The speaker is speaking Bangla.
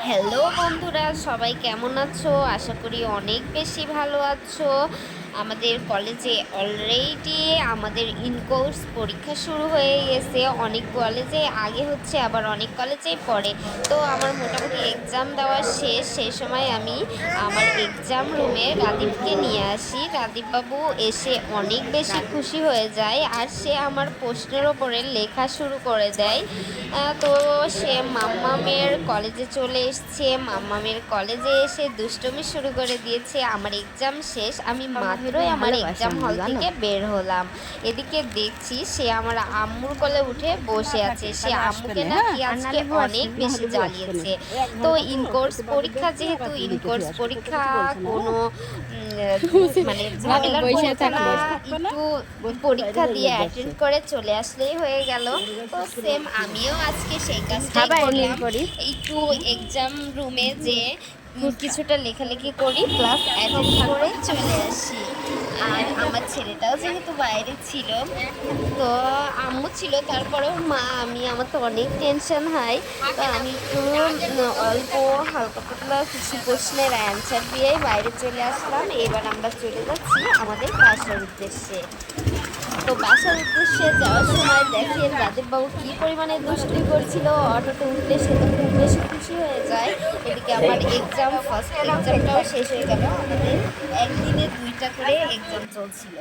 হ্যালো বন্ধুরা, সবাই কেমন আছো? আশা করি অনেক বেশি ভালো আছো। আমাদের কলেজে অলরেডি আমাদের ইনকোর্স পরীক্ষা শুরু হয়ে গেছে। অনেক কলেজে আগে হচ্ছে, আবার অনেক কলেজেই পড়ে। তো আমার মোটামুটি এক্সাম দেওয়া শেষ। সেই সময় আমি আমার এক্সাম রুমে রাদীপকে নিয়ে আসি। রাদীপবাবু এসে অনেক বেশি খুশি হয়ে যায়, আর সে আমার প্রশ্নের ওপরে লেখা শুরু করে দেয়। তো সে মাম্মামের কলেজে চলে এসছে। মাম্মামের কলেজে এসে দুষ্টুমি শুরু করে দিয়েছে। আমার এক্সাম শেষ, আমি মাত্রই আমার এক্সাম হল থেকে বের হলাম। এদিকে দেখছি সে আমার আম্মুর কোলে উঠে বসে আছে। সে আম্মুকে নাকি আজকে অনেক বেশি জ্বালিয়েছে। তো ইনকোর্স পরীক্ষা, যেহেতু ইনকোর্স পরীক্ষা কোনো মানে ঝামেলার মুহূর্তে না, একটু পরীক্ষা দিয়ে অ্যাটেন্ড করে চলে আসলেই হয়ে গেল। তো সেম আমিও আজকে সেই কাজটাই করলাম। একটু এক্সাম রুমে যে কিছুটা লেখালেখি করি, প্লাস অ্যাটেন্ড করে চলে আসি। আর আমার ছেলেটাও যেহেতু বাইরে ছিল, তো আম্মু ছিল, তারপরেও মা আমি, আমার তো অনেক টেনশন হয়। তো আমি একটু অল্প হালকা পাতলা কিছু প্রশ্নের অ্যান্সার দিয়েই বাইরে চলে আসলাম। এবার আমরা চলে যাচ্ছি আমাদের বাসার উদ্দেশ্যে। তো বাসার উদ্দেশ্যে যাওয়ার সময় দেখেন রাদীপবাবু কি পরিমাণে দুষ্টুমি করছিল। অটোতে উঠলে সে তো খুব বেশি খুশি হয়ে যায়। এদিকে আমার এক্সাম, ফার্স্ট এক্সামটাও শেষ হয়ে গেল। আমাদের একদিনে দুইটা করে এক্সাম চলছিল।